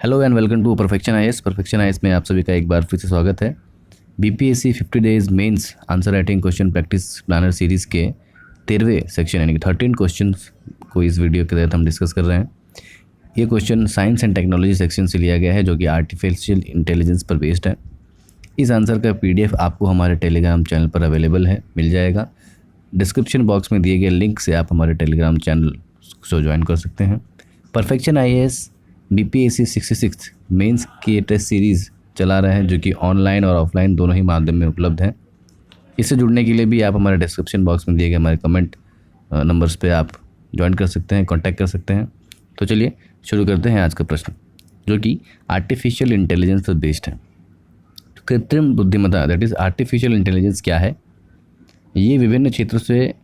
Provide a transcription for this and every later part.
Hello and welcome to Perfection IAS. Perfection IAS में आप सभी का एक बार फिर से स्वागत है। BPSC 50 days mains answer writing question practice planner series के 13वें सेक्शन यानी कि 13 क्वेश्चन को इस वीडियो के तहत हम डिस्कस कर रहे हैं। ये question science and technology section से लिया गया है जो कि आर्टिफिशियल इंटेलिजेंस पर बेस्ड है। इस आंसर का PDF आपको हमारे टेलीग्राम चैनल पर अवेलेबल है, मिल जाएगा। डिस्क्रिप्शन बॉक्स में दिए गए लिंक से आप हमारे टेलीग्राम चैनल को ज्वाइन कर सकते हैं। परफेक्शन आईएएस बीपीएससी 66 मेंस की टेस्ट सीरीज़ चला रहे हैं जो कि ऑनलाइन और ऑफलाइन दोनों ही माध्यम में उपलब्ध है। इससे जुड़ने के लिए भी आप हमारे डिस्क्रिप्शन बॉक्स में दिए गए हमारे कमेंट नंबर्स पे आप ज्वाइन कर सकते हैं, कांटेक्ट कर सकते हैं। तो चलिए शुरू करते हैं आज का प्रश्न जो कि आर्टिफिशियल इंटेलिजेंस पर बेस्ड है। कृत्रिम बुद्धिमत्ता दैट इज़ आर्टिफिशियल इंटेलिजेंस क्या है, ये विभिन्न क्षेत्रों से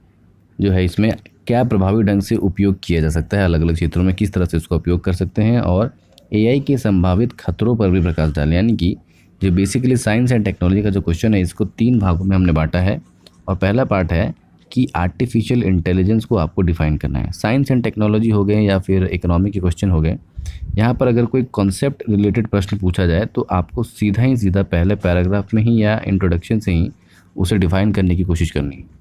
जो है इसमें क्या प्रभावी ढंग से उपयोग किया जा सकता है, अलग अलग क्षेत्रों में किस तरह से इसका उपयोग कर सकते हैं, और एआई के संभावित खतरों पर भी प्रकाश डालें। यानी कि जो बेसिकली साइंस एंड टेक्नोलॉजी का जो क्वेश्चन है इसको 3 भागों में हमने बांटा है। और पहला पार्ट है कि आर्टिफिशियल इंटेलिजेंस को आपको डिफाइन करना है। साइंस एंड टेक्नोलॉजी हो गए या फिर इकोनॉमी के क्वेश्चन हो गए, यहाँ पर अगर कोई कॉन्सेप्ट रिलेटेड प्रश्न पूछा जाए तो आपको सीधा पहले पैराग्राफ में ही या इंट्रोडक्शन से ही उसे डिफाइन करने की कोशिश करनी है।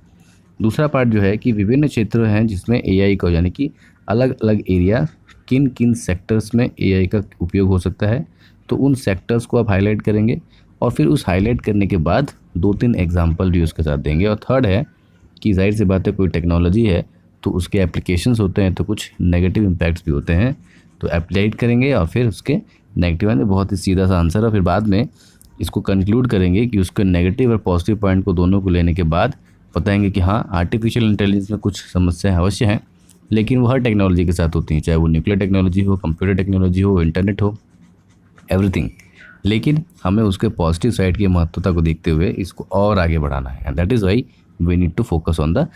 दूसरा पार्ट जो है कि विभिन्न क्षेत्र हैं जिसमें एआई को यानी कि अलग अलग एरिया किन किन सेक्टर्स में एआई का उपयोग हो सकता है, तो उन सेक्टर्स को आप हाईलाइट करेंगे और फिर उस हाईलाइट करने के बाद 2-3 एग्जांपल भी उसके साथ देंगे। और थर्ड है कि जाहिर सी बात है कोई टेक्नोलॉजी है तो उसके एप्लीकेशंस होते हैं तो कुछ नेगेटिव इम्पैक्ट्स भी होते हैं, तो एप्लाइड करेंगे और फिर उसके नेगेटिव यानी बहुत ही सीधा सा आंसर है। फिर बाद में इसको कंक्लूड करेंगे कि उसके नेगेटिव और पॉजिटिव पॉइंट को दोनों को लेने के बाद बताएंगे कि हाँ आर्टिफिशियल इंटेलिजेंस में कुछ समस्याएं अवश्य हैं, लेकिन वो हर टेक्नोलॉजी के साथ होती हैं, चाहे वो न्यूक्लियर टेक्नोलॉजी हो, कंप्यूटर टेक्नोलॉजी हो, इंटरनेट हो, एवरीथिंग। लेकिन हमें उसके पॉजिटिव साइड की महत्वता को देखते हुए इसको और आगे बढ़ाना है। And that is why we need to focus on the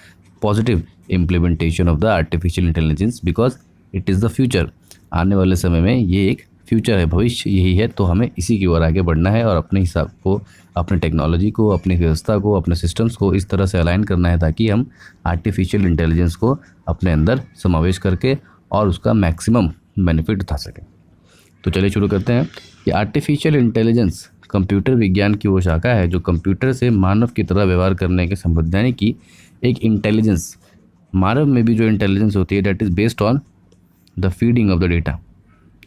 positive implementation of the artificial intelligence because it is the future. आने वाले समय में ये एक फ्यूचर है, भविष्य यही है, तो हमें इसी की ओर आगे बढ़ना है और अपने हिसाब को, अपने टेक्नोलॉजी को, अपनी व्यवस्था को, अपने सिस्टम्स को इस तरह से अलाइन करना है ताकि हम आर्टिफिशियल इंटेलिजेंस को अपने अंदर समावेश करके और उसका मैक्सिमम बेनिफिट उठा सकें। तो चलिए शुरू करते हैं कि आर्टिफिशियल इंटेलिजेंस कंप्यूटर विज्ञान की वो शाखा है जो कंप्यूटर से मानव की तरह व्यवहार करने के संबंध यानी कि एक इंटेलिजेंस, मानव में भी जो इंटेलिजेंस होती है that is based on the feeding of the data.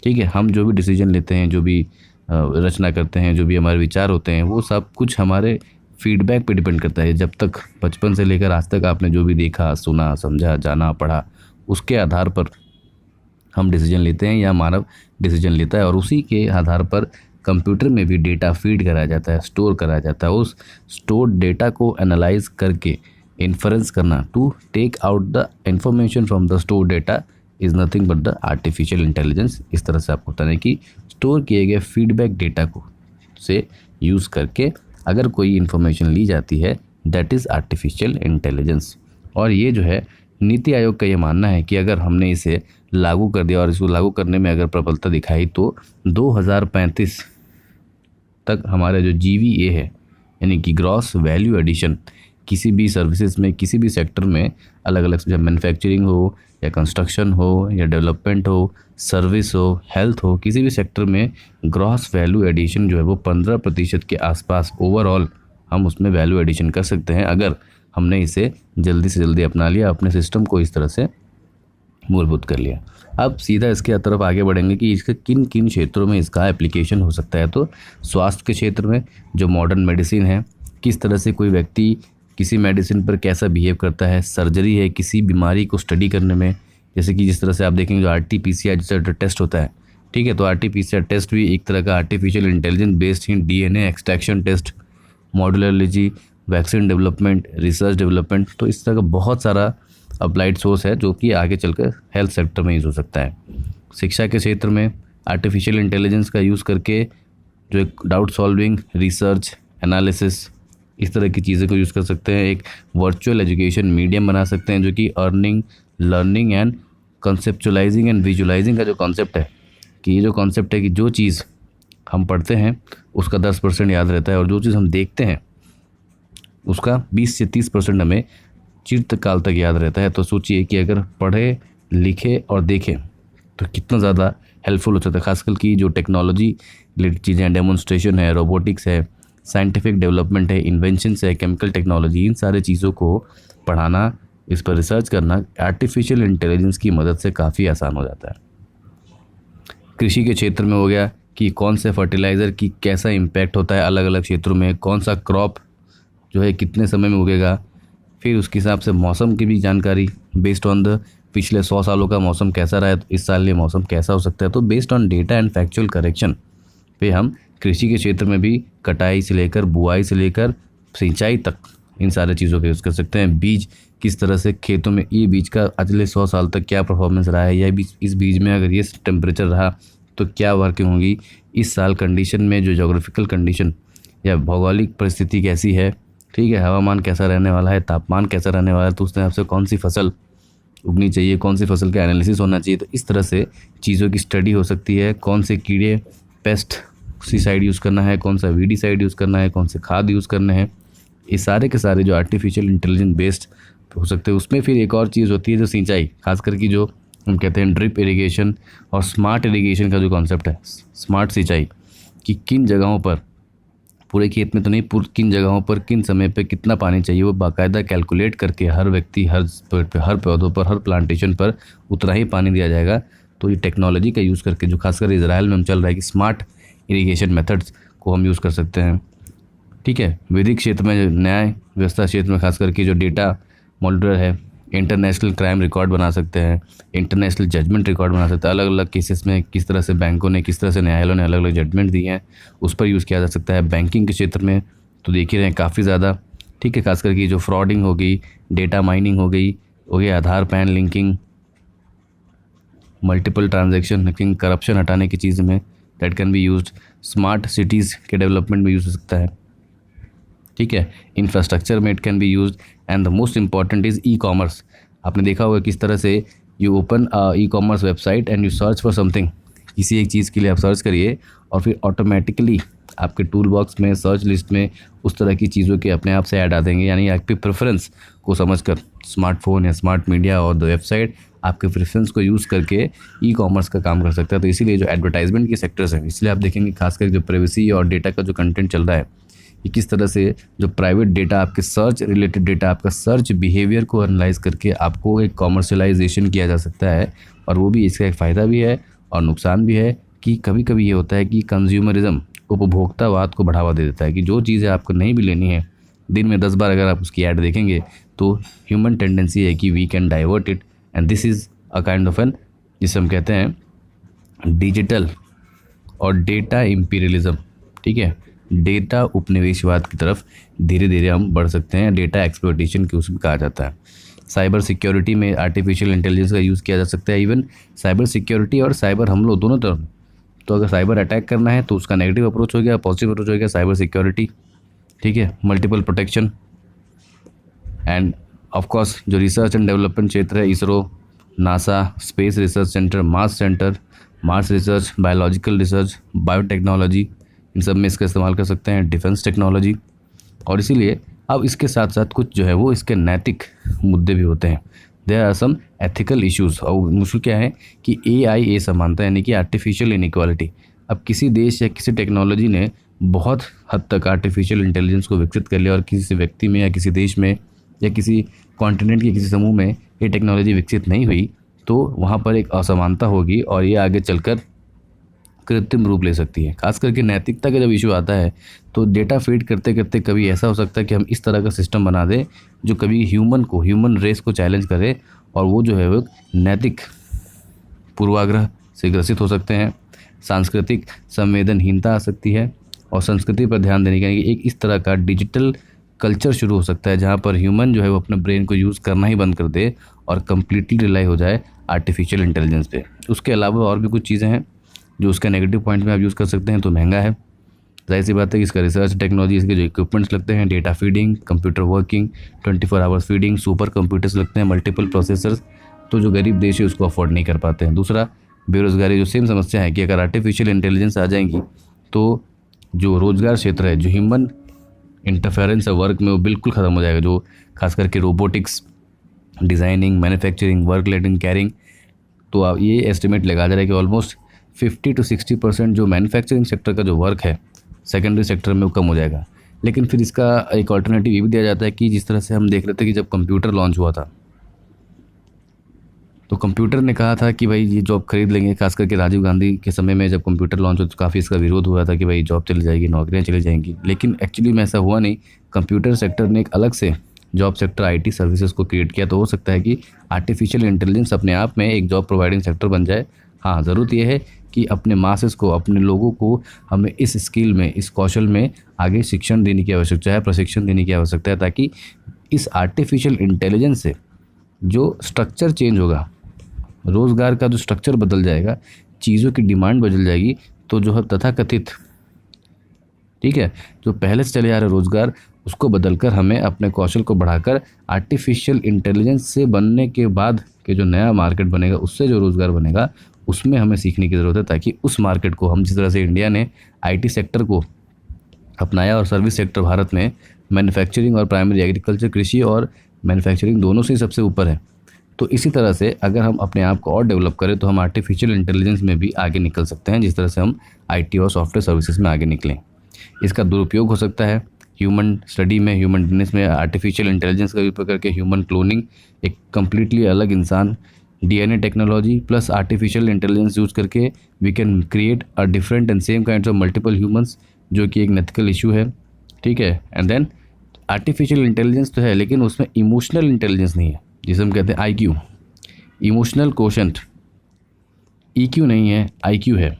ठीक है, हम जो भी डिसीजन लेते हैं, जो भी रचना करते हैं, जो भी हमारे विचार होते हैं, वो सब कुछ हमारे फीडबैक पे डिपेंड करता है। जब तक बचपन से लेकर आज तक आपने जो भी देखा, सुना, समझा, जाना, पढ़ा, उसके आधार पर हम डिसीजन लेते हैं या मानव डिसीजन लेता है और उसी के आधार पर कंप्यूटर में भी डेटा फीड कराया जाता है, स्टोर कराया जाता है। उस स्टोर्ड डेटा को एनालाइज करके इन्फरेंस करना, to take out the information from the store data is nothing but the artificial intelligence. इस तरह से आपको बताना है कि स्टोर किए गए फीडबैक डेटा को से यूज़ करके अगर कोई इन्फॉर्मेशन ली जाती है दैट इज़ आर्टिफिशियल इंटेलिजेंस। और ये जो है नीति आयोग का ये मानना है कि अगर हमने इसे लागू कर दिया और इसको लागू करने में अगर प्रबलता दिखाई तो 2035 तक हमारा जो GVA है यानी कि ग्रॉस वैल्यू एडिशन किसी भी सर्विसेज में, किसी भी सेक्टर में, अलग अलग जब मैन्युफैक्चरिंग हो या कंस्ट्रक्शन हो या डेवलपमेंट हो, सर्विस हो, हेल्थ हो, किसी भी सेक्टर में ग्रॉस वैल्यू एडिशन जो है वो 15% के आसपास ओवरऑल हम उसमें वैल्यू एडिशन कर सकते हैं अगर हमने इसे जल्दी से जल्दी अपना लिया, अपने सिस्टम को इस तरह से मूलभूत कर लिया। अब सीधा इसके तरफ आगे बढ़ेंगे कि इसके किन किन क्षेत्रों में इसका एप्लीकेशन हो सकता है। तो स्वास्थ्य के क्षेत्र में जो मॉडर्न मेडिसिन है, किस तरह से कोई व्यक्ति किसी मेडिसिन पर कैसा बिहेव करता है, सर्जरी है किसी बीमारी को स्टडी करने में, जैसे कि जिस तरह से आप देखेंगे जो RT-PCR जैसा टेस्ट होता है, ठीक है, तो RT-PCR टेस्ट भी एक तरह का artificial intelligence based in DNA extraction test, modularity, vaccine development, research development, तो इस तरह का बहुत सारा अप्लाइड सोर्स है जो कि आगे चलकर हेल्थ सेक्टर में यूज़ हो सकता है। शिक्षा के क्षेत्र में आर्टिफिशियल इंटेलिजेंस का यूज़ करके जो एक डाउट सॉल्विंग, रिसर्च, एनालिसिस, इस तरह की चीज़ें को यूज़ कर सकते हैं। एक वर्चुअल एजुकेशन मीडियम बना सकते हैं जो कि earning, learning and conceptualising and visualising का जो कॉन्सेप्ट है, कि ये जो कॉन्सेप्ट है कि जो चीज़ हम पढ़ते हैं उसका 10% याद रहता है और जो चीज़ हम देखते हैं उसका 20 से 30% हमें चिरकाल तक याद रहता है। तो सोचिए कि अगर पढ़े, लिखे और देखें तो कितना ज़्यादा हेल्पफुल हो सकता है। खासकर की जो टेक्नोलॉजी रिलेटेड चीज़ें हैं, डेमोन्स्ट्रेशन है, रोबोटिक्स है, साइंटिफिक डेवलपमेंट है, इन्वेंशंस है, केमिकल टेक्नोलॉजी, इन सारे चीज़ों को पढ़ाना, इस पर रिसर्च करना आर्टिफिशियल इंटेलिजेंस की मदद से काफ़ी आसान हो जाता है। कृषि के क्षेत्र में हो गया कि कौन से फर्टिलाइज़र की कैसा इम्पैक्ट होता है अलग अलग क्षेत्रों में, कौन सा क्रॉप जो है कितने समय में उगेगा, फिर उसके हिसाब से मौसम की भी जानकारी बेस्ड ऑन द पिछले 100 सालों का मौसम कैसा रहा है, तो इस साल ये मौसम कैसा हो सकता है। तो based on data and factual correction पे हम कृषि के क्षेत्र में भी कटाई से लेकर बुआई से लेकर सिंचाई तक इन सारे चीज़ों का यूज़ कर सकते हैं। बीज किस तरह से खेतों में, ये बीज का अगले 100 साल तक क्या परफॉर्मेंस रहा है, या बीज इस बीज में अगर ये टेम्परेचर रहा तो क्या वर्किंग होगी, इस साल कंडीशन में जो जोग्राफिकल कंडीशन या भौगोलिक परिस्थिति कैसी है, ठीक है, हवामान कैसा रहने वाला है, तापमान कैसा रहने वाला है, तो उस हिसाब से कौन सी फसल उगनी चाहिए, कौन सी फसल का एनालिसिस होना चाहिए। तो इस तरह से चीज़ों की स्टडी हो सकती है। कौन से कीड़े, पेस्ट सीसाइड यूज़ करना है, कौन सा वीडीसाइड यूज़ करना है, कौन से खाद यूज़ करने हैं, ये सारे के सारे जो आर्टिफिशियल इंटेलिजेंस बेस्ड हो सकते हैं। उसमें फिर एक और चीज़ होती है जो सिंचाई, खासकर की जो हम कहते हैं ड्रिप इरिगेशन और स्मार्ट इरिगेशन का जो कॉन्सेप्ट है, स्मार्ट सिंचाई, कि किन जगहों पर, पूरे खेत में तो नहीं, किन जगहों पर किन समय पे कितना पानी चाहिए, वो बाकायदा कैलकुलेट करके हर व्यक्ति, हर पेड़ पे, हर पौधों पर, हर प्लांटेशन पर उतना ही पानी दिया जाएगा। तो ये टेक्नोलॉजी का यूज़ करके, जो खासकर इजराइल में हम चल रहा है कि स्मार्ट इरिगेशन मेथड्स को हम यूज़ कर सकते हैं। ठीक है, विधिक क्षेत्र में, न्याय व्यवस्था क्षेत्र में खास करके जो डेटा मॉनिटर है, इंटरनेशनल क्राइम रिकॉर्ड बना सकते हैं, इंटरनेशनल जजमेंट रिकॉर्ड बना सकते हैं। अलग अलग केसेस में किस तरह से बैंकों ने, किस तरह से न्यायालयों ने अलग अलग जजमेंट दी हैं, उस पर यूज़ किया जा सकता है। बैंकिंग के क्षेत्र में तो देख ही रहे हैं काफ़ी ज़्यादा, ठीक है, खास करके जो फ्रॉडिंग हो गई, डेटा माइनिंग हो गई, Aadhaar PAN linking, multiple transaction linking, corruption हटाने की चीज़ में that can be used. Smart cities के डेवलपमेंट में यूज़ हो सकता है, ठीक है, इंफ्रास्ट्रक्चर में it can be used. And the most important is e commerce. आपने देखा होगा किस तरह से you open e commerce website and you search for something, किसी एक चीज़ के लिए आप सर्च करिए और फिर ऑटोमेटिकली आपके टूल बॉक्स में, सर्च लिस्ट में उस तरह की चीज़ों के अपने आप से ऐड आ देंगे। यानी आपकी प्रेफरेंस को समझकर स्मार्टफोन या स्मार्ट मीडिया और द वेबसाइट आपके प्रेफरेंस को यूज़ करके ई कॉमर्स का काम कर सकता है। तो इसीलिए जो एडवर्टाइजमेंट के सेक्टर्स हैं, इसलिए आप देखेंगे खासकर जो प्राइवेसी और डेटा का जो कंटेंट चल रहा है, कि किस तरह से जो प्राइवेट डेटा, आपके सर्च रिलेटेड डेटा, आपका सर्च बिहेवियर को एनालाइज करके आपको एक कॉमर्शलाइजेशन किया जा सकता है। और वो भी, इसका एक फ़ायदा भी है और नुकसान भी है कि कभी कभी ये होता है कि कंज्यूमरिज्म, उपभोक्तावाद को बढ़ावा दे देता है, कि जो चीज़ें आपको नहीं भी लेनी है, दिन में 10 बार अगर आप उसकी ऐड देखेंगे तो ह्यूमन टेंडेंसी है कि we can divert it, and this is a kind of an, जिसे हम कहते हैं डिजिटल और डेटा इम्पीरियलिज्म। ठीक है, डेटा उपनिवेशवाद की तरफ धीरे धीरे हम बढ़ सकते हैं। डेटा एक्सप्लॉयटेशन की उसमें कहा जाता है। साइबर सिक्योरिटी में आर्टिफिशियल इंटेलिजेंस का यूज़ किया जा सकता है। इवन साइबर सिक्योरिटी और साइबर हमलों दोनों तरफ, तो अगर साइबर अटैक करना है तो उसका नेगेटिव अप्रोच हो गया, पॉजिटिव अप्रोच हो गया साइबर सिक्योरिटी, ठीक है, multiple protection. And of course जो रिसर्च एंड डेवलपमेंट क्षेत्र है, ISRO, NASA, space research centre, Mars research, biological research, biotechnology, इन सब में इसका इस्तेमाल कर सकते हैं। डिफेंस टेक्नोलॉजी, और इसीलिए अब इसके साथ साथ कुछ जो है वो इसके नैतिक मुद्दे भी होते हैं। There are some ethical issues. और मुश्किल क्या है कि ए समानता, यानी कि आर्टिफिशियल इनइक्वालिटी। अब किसी देश या किसी टेक्नोलॉजी ने बहुत हद तक आर्टिफिशियल इंटेलिजेंस को विकसित कर लिया और किसी व्यक्ति में या किसी देश में या किसी कॉन्टिनेंट के किसी समूह में ये टेक्नोलॉजी विकसित नहीं हुई, तो वहाँ पर एक असमानता होगी और ये आगे चलकर कृत्रिम रूप ले सकती है। खास करके नैतिकता का जब इशू आता है तो डेटा फीड करते करते कभी ऐसा हो सकता है कि हम इस तरह का सिस्टम बना दें जो कभी ह्यूमन रेस को चैलेंज करे, और वो जो है वो नैतिक पूर्वाग्रह से ग्रसित हो सकते हैं। सांस्कृतिक संवेदनहीनता आ सकती है और संस्कृति पर ध्यान देने की एक इस तरह का डिजिटल कल्चर शुरू हो सकता है जहाँ पर ह्यूमन जो है वो अपने ब्रेन को यूज़ करना ही बंद कर दे और कम्प्लीटली रिलाई हो जाए आर्टिफिशियल इंटेलिजेंस पे। उसके अलावा और भी कुछ चीज़ें हैं जो उसका नेगेटिव पॉइंट में आप यूज़ कर सकते हैं। तो महंगा है, जाहिर सी बात है कि इसका रिसर्च टेक्नोलॉजी, इसके जो इक्विपमेंट्स लगते हैं, data feeding, computer working, 24 hours feeding, super computers लगते हैं, मल्टीपल प्रोसेसर्स, तो जो गरीब देश है उसको अफोर्ड नहीं कर पाते हैं। दूसरा, बेरोज़गारी, जो सेम समस्या है कि अगर आर्टिफिशियल इंटेलिजेंस आ जाएंगी तो जो रोज़गार क्षेत्र है, जो ह्यूमन इंटरफेरेंस है वर्क में, वो बिल्कुल ख़त्म हो जाएगा। जो खास करके रोबोटिक्स, डिज़ाइनिंग, मैन्युफैक्चरिंग, वर्क लेटिंग, कैरिंग, तो आप ये एस्टिमेट लगा जा रहा है कि ऑलमोस्ट 50-60% जो मैन्युफैक्चरिंग सेक्टर का जो वर्क है सेकेंडरी सेक्टर में वो कम हो जाएगा। लेकिन फिर इसका एक ऑल्टरनेटिव ये भी दिया जाता है कि जिस तरह से हम देख रहे थे कि जब कंप्यूटर लॉन्च हुआ था तो कंप्यूटर ने कहा था कि भाई ये जॉब खरीद लेंगे, खास करके राजीव गांधी के समय में जब कंप्यूटर लॉन्च हुआ तो काफ़ी इसका विरोध हुआ था कि भाई जॉब चली जाएगी, नौकरियां चली जाएंगी। लेकिन एक्चुअली में ऐसा हुआ नहीं। कंप्यूटर सेक्टर ने एक अलग से जॉब सेक्टर आईटी सर्विसेज को क्रिएट किया। तो हो सकता है कि आर्टिफिशियल इंटेलिजेंस अपने आप में एक जॉब प्रोवाइडिंग सेक्टर बन जाए। हाँ, ज़रूरत यह है कि अपने मासेस को, अपने लोगों को हमें इस स्किल में, इस कौशल में आगे शिक्षण देने की आवश्यकता है, प्रशिक्षण देने की आवश्यकता है, ताकि इस आर्टिफिशियल इंटेलिजेंस से जो स्ट्रक्चर चेंज होगा, रोज़गार का जो स्ट्रक्चर बदल जाएगा, चीज़ों की डिमांड बदल जाएगी, तो जो है तथाकथित, ठीक है, जो पहले से चले आ रहे रोज़गार उसको बदलकर हमें अपने कौशल को बढ़ाकर आर्टिफिशियल इंटेलिजेंस से बनने के बाद के जो नया मार्केट बनेगा, उससे जो रोज़गार बनेगा, उसमें हमें सीखने की ज़रूरत है, ताकि उस मार्केट को हम, जिस तरह से इंडिया ने आईटी सेक्टर को अपनाया और सर्विस सेक्टर भारत में मैन्युफैक्चरिंग और प्राइमरी एग्रीकल्चर, कृषि और मैन्युफैक्चरिंग दोनों से ही सबसे ऊपर है, तो इसी तरह से अगर हम अपने आप को और डेवलप करें तो हम आर्टिफिशियल इंटेलिजेंस में भी आगे निकल सकते हैं, जिस तरह से हम आईटी और सॉफ्टवेयर सर्विसेज में आगे निकलें। इसका दुरुपयोग हो सकता है ह्यूमन स्टडी में, ह्यूमन बिजनेस में आर्टिफिशियल इंटेलिजेंस का उपयोग करके ह्यूमन क्लोनिंग, एक कम्प्लीटली अलग इंसान, DNA technology plus artificial intelligence use करके we can create a different and same kinds of multiple humans, जो कि एक नेथिकल इशू है, ठीक है। एंड देन आर्टिफिशियल इंटेलिजेंस तो है, लेकिन उसमें इमोशनल इंटेलिजेंस नहीं है, जिसे हम कहते हैं आईक्यू, इमोशनल कोशेंट। ईक्यू नहीं है, आईक्यू है।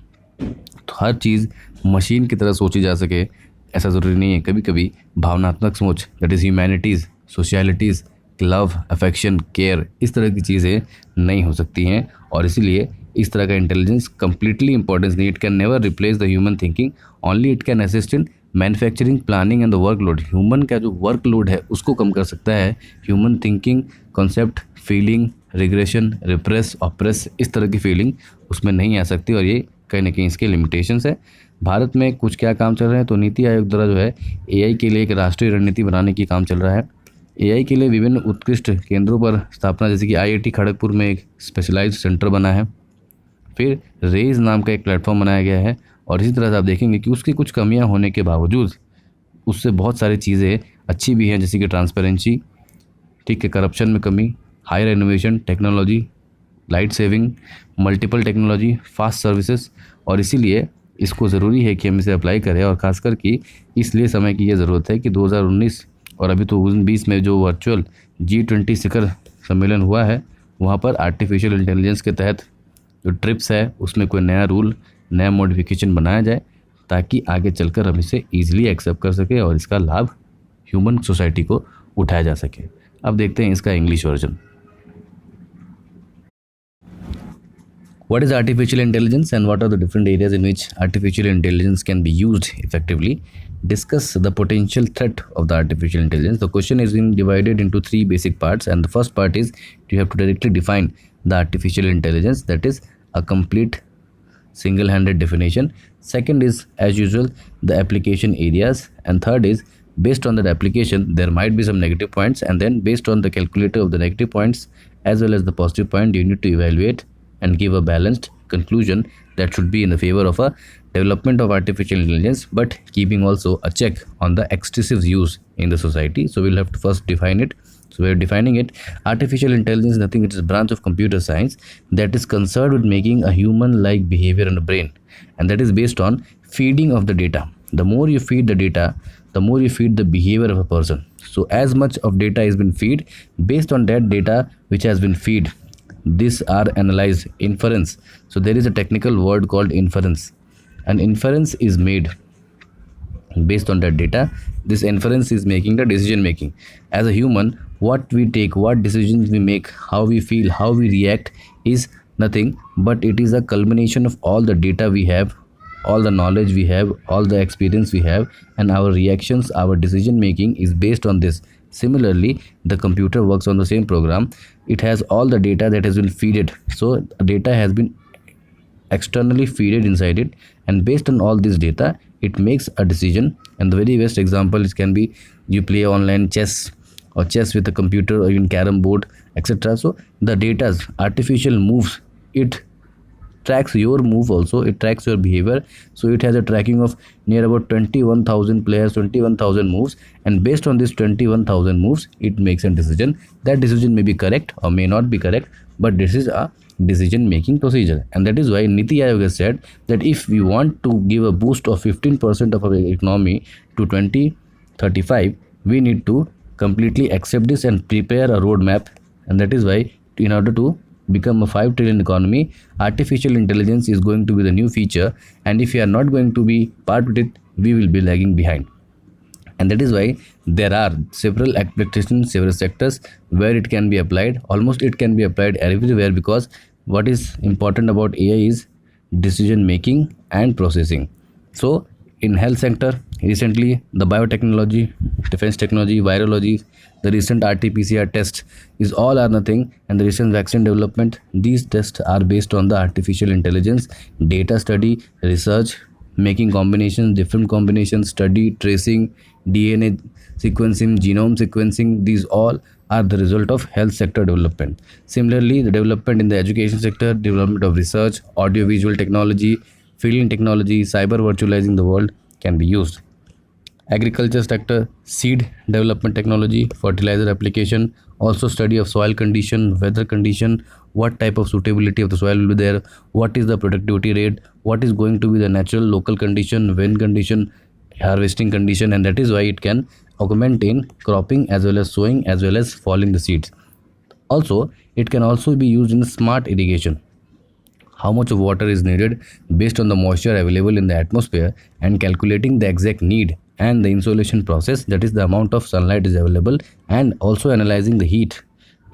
तो हर चीज़ मशीन की तरह सोची जा सके ऐसा ज़रूरी नहीं है। कभी कभी भावनात्मक सोच, that is humanities, socialities, love, affection, care, इस तरह की चीज़ें नहीं हो सकती हैं, और इसीलिए इस तरह का इंटेलिजेंस कंप्लीटली इंपॉर्टेंस नहीं। It can never replace the human thinking, only it can assist in manufacturing, planning and the workload. Human का जो वर्कलोड है उसको कम कर सकता है। Human thinking, concept, feeling, regression, repress, oppress, इस तरह की फीलिंग उसमें नहीं आ सकती, और ये कहीं ना कहीं इसके लिमिटेशंस है। भारत में कुछ क्या काम चल रहे हैं, तो नीति आयोग द्वारा जो है एआई के लिए एक राष्ट्रीय रणनीति बनाने की काम चल रहा है। एआई के लिए विभिन्न उत्कृष्ट केंद्रों पर स्थापना, जैसे कि आईआईटी खड़गपुर में एक स्पेशलाइज्ड सेंटर बना है, फिर रेज नाम का एक प्लेटफॉर्म बनाया गया है, और इसी तरह से आप देखेंगे कि उसकी कुछ कमियां होने के बावजूद उससे बहुत सारी चीज़ें अच्छी भी हैं, जैसे कि ट्रांसपेरेंसी, ठीक है, करप्शन में कमी, higher innovation, technology, light saving, multiple technology, fast services. और इसीलिए इसको ज़रूरी है कि हम इसे अप्लाई करें, और ख़ासकर कि इसलिए समय की ये ज़रूरत है कि 2019 और अभी तो 2020 में जो वर्चुअल G20 शिखर सम्मेलन हुआ है, वहाँ पर आर्टिफिशियल इंटेलिजेंस के तहत जो ट्रिप्स है उसमें कोई नया रूल, नया मॉडिफिकेशन बनाया जाए, ताकि आगे चलकर हम इसे ईजिली एक्सेप्ट कर सके और इसका लाभ ह्यूमन सोसाइटी को उठाया जा सके। अब देखते हैं इसका English version. What is artificial intelligence and what are the different areas in which artificial intelligence can be used effectively? Discuss the potential threat of the artificial intelligence. The question is being divided into three basic parts, and the first part is you have to directly define the artificial intelligence, that is a complete single-handed definition. Second is, as usual, the application areas, and third is based on that application there might be some negative points, and then based on the calculator of the negative points as well as the positive point, you need to evaluate and give a balanced conclusion that should be in the favor of a development of artificial intelligence, but keeping also a check on the excessive use in the society. So we'll have to first define it. So we're defining it. Artificial intelligence is nothing, it is a branch of computer science that is concerned with making a human-like behavior in a brain, and that is based on feeding of the data. The more you feed the data, the more you feed the behavior of a person. So as much of data has been fed, based on that data which has been fed, these are analyzed, inference. So there is a technical word called inference, and inference is made based on that data. This inference is making the decision making. As a human, what we take, what decisions we make, how we feel, how we react is nothing but it is a culmination of all the data we have, all the knowledge we have, all the experience we have, and our reactions, our decision making is based on this. Similarly, the computer works on the same program. It has all the data that has been fed. So data has been externally fed inside it, and based on all this data it makes a decision. And the very best example is can be you play online chess or chess with a computer or even carom board, etc. So the data's artificial moves, it tracks your move also, it tracks your behavior. So it has a tracking of near about 21,000 players, 21,000 moves, and based on this 21,000 moves it makes a decision. That decision may be correct or may not be correct, but this is a decision making procedure. And that is why Niti Aayog has said that if we want to give a boost of 15% of our economy to 2035, we need to completely accept this and prepare a roadmap. And that is why, in order to become a 5 trillion economy, artificial intelligence is going to be the new feature, and if we are not going to be part with it, we will be lagging behind. And that is why there are several applications, several sectors where it can be applied. Almost it can be applied everywhere, because what is important about AI is decision making and processing. So in health sector, recently the biotechnology, defense technology, virology, the recent RT-PCR test is all or nothing, and the recent vaccine development, these tests are based on the artificial intelligence, data study, research, making combinations, different combinations, study, tracing, DNA sequencing, genome sequencing. These all are the result of health sector development. Similarly, the development in the education sector, development of research, audiovisual technology, fielding technology, cyber virtualizing the world can be used. Agriculture sector, seed development technology, fertilizer application, also study of soil condition, weather condition, what type of suitability of the soil will be there, what is the productivity rate, what is going to be the natural local condition, wind condition, harvesting condition. And that is why it can augment in cropping as well as sowing as well as falling the seeds. Also, it can also be used in smart irrigation. How much of water is needed based on the moisture available in the atmosphere, and calculating the exact need and the insolation process, that is the amount of sunlight is available, and also analyzing the heat.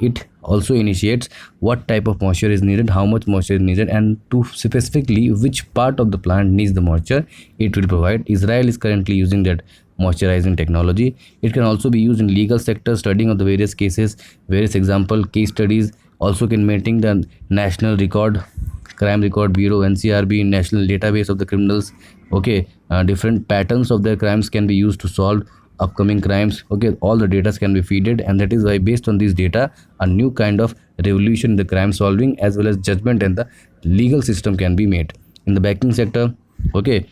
It also initiates what type of moisture is needed, how much moisture is needed, and to specifically which part of the plant needs the moisture, it will provide. Israel is currently using that moisturizing technology. It can also be used in legal sector, studying of the various cases, various example case studies. Also can maintain the national record, crime record bureau, NCRB, national database of the criminals. Okay, different patterns of their crimes can be used to solve upcoming crimes. Okay, all the data can be feeded, and that is why based on this data, a new kind of revolution in the crime solving as well as judgment and the legal system can be made. In the banking sector, okay,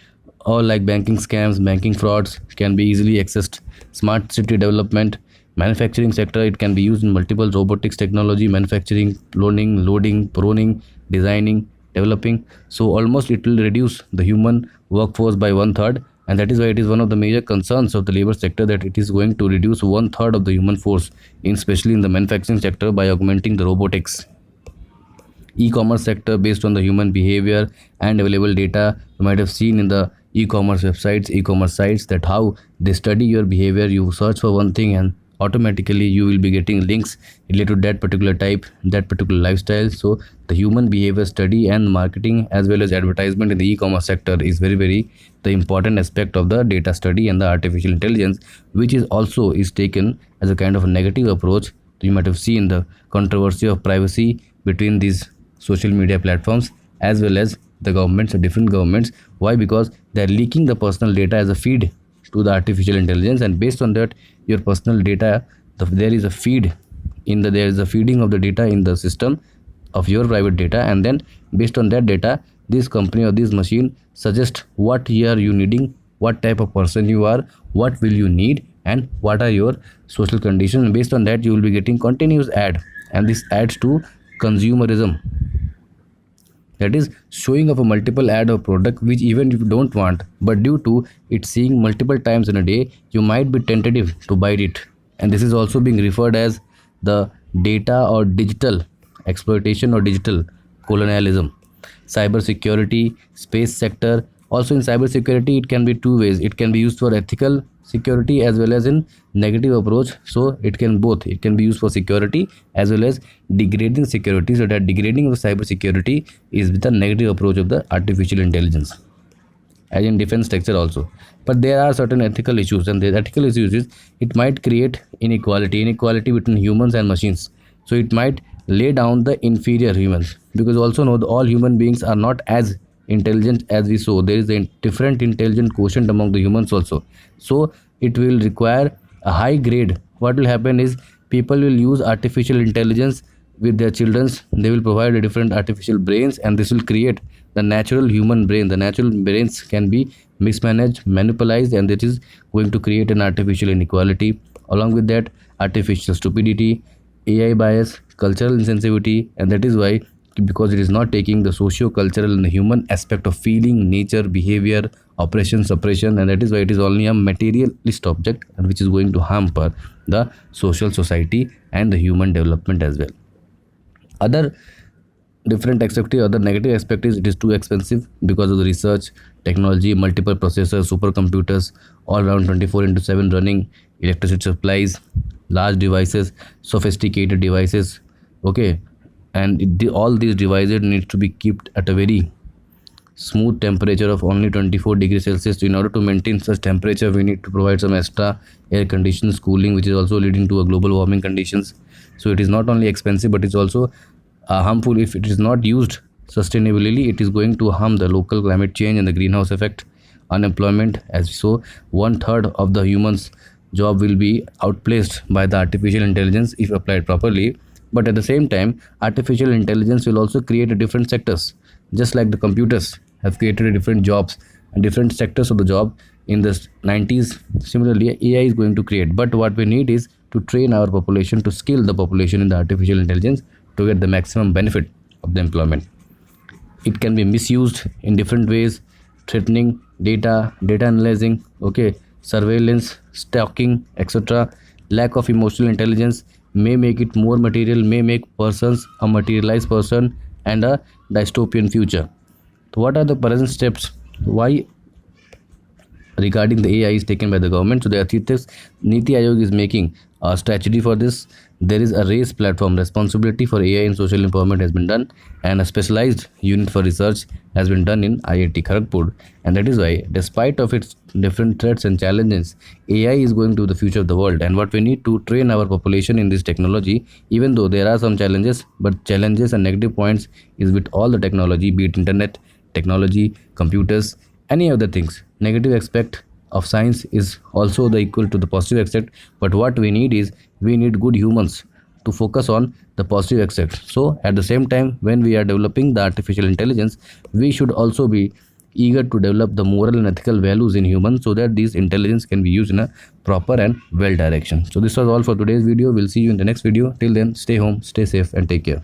all like banking scams, banking frauds can be easily accessed. Smart city development, manufacturing sector, it can be used in multiple robotics technology, manufacturing, loading, proning, designing, developing. So almost it will reduce the human workforce by 1/3, and that is why it is one of the major concerns of the labor sector, that it is going to reduce 1/3 of the human force, especially in the manufacturing sector, by augmenting the robotics. E-commerce sector, based on the human behavior and available data, you might have seen in the e-commerce websites, e-commerce sites, that how they study your behavior. You search for one thing and automatically you will be getting links related to that particular type, that particular lifestyle. So the human behavior study and marketing as well as advertisement in the e-commerce sector is very the important aspect of the data study and the artificial intelligence, which is also is taken as a kind of a negative approach. You might have seen the controversy of privacy between these social media platforms as well as the governments, the different governments. Why? Because they are leaking the personal data as a feed to the artificial intelligence, and based on that your personal data, there is a feed in the, there is a feeding of the data in the system of your private data, and then based on that data this company or this machine suggest what year you needing, what type of person you are, what will you need, and what are your social conditions. And based on that you will be getting continuous ad, and this adds to consumerism, that is showing of a multiple ad of product which even if you don't want, but due to it seeing multiple times in a day, you might be tentative to buy it. And this is also being referred as the data or digital exploitation or digital colonialism. Cyber security, space sector. Also in cyber security it can be two ways. It can be used for ethical security as well as in negative approach. So it can both, it can be used for security as well as degrading security. So that degrading of cyber security is with a negative approach of the artificial intelligence, as in defense sector also. But there are certain ethical issues, and the ethical issues is it might create inequality between humans and machines. So it might lay down the inferior humans, because also know all human beings are not as intelligent as we saw. There is a different intelligent quotient among the humans also. So it will require a high grade. What will happen is people will use artificial intelligence with their children's, they will provide a different artificial brains, and this will create the natural human brain. The natural brains can be mismanaged, manipulated, and that is going to create an artificial inequality. Along with that, artificial stupidity, AI bias, cultural insensitivity, and that is why, because it is not taking the socio-cultural and the human aspect of feeling, nature, behavior, operation, suppression, and that is why it is only a materialist object, and which is going to hamper the social society and the human development as well. Other different aspect, other negative aspect is it is too expensive because of the research, technology, multiple processors, supercomputers, all around 24/7 running, electricity supplies, large devices, sophisticated devices. Okay, and all these devices need to be kept at a very smooth temperature of only 24 degrees Celsius. So in order to maintain such temperature, we need to provide some extra air conditions, cooling, which is also leading to a global warming conditions. So it is not only expensive, but it's also harmful if it is not used sustainably. It is going to harm the local climate change and the greenhouse effect. Unemployment, as we saw, 1/3 of the humans job will be outplaced by the artificial intelligence if applied properly. But at the same time, artificial intelligence will also create a different sectors, just like the computers have created a different jobs and different sectors of the job in the 90s. Similarly, AI is going to create, but what we need is to train our population, to skill the population in the artificial intelligence to get the maximum benefit of the employment. It can be misused in different ways, threatening data analyzing, okay, surveillance, stalking, etc. Lack of emotional intelligence may make it more material, may make persons a materialized person and a dystopian future. So what are the present steps? Why regarding the AI is taken by the government? So the Niti Aayog is making a strategy for this. There is a race platform. Responsibility for AI and social empowerment has been done, and a specialized unit for research has been done in IIT Kharagpur. And that is why, despite of its different threats and challenges, AI is going to the future of the world. And what we need to train our population in this technology, even though there are some challenges, but challenges and negative points is with all the technology, be it internet, technology, computers, any other things. Negative aspect of science is also the equal to the positive aspect, but what we need is we need good humans to focus on the positive aspect. So at the same time, when we are developing the artificial intelligence, we should also be eager to develop the moral and ethical values in humans, so that this intelligence can be used in a proper and well direction. So this was all for today's video. We'll see you in the next video. Till then, stay home, stay safe, and take care.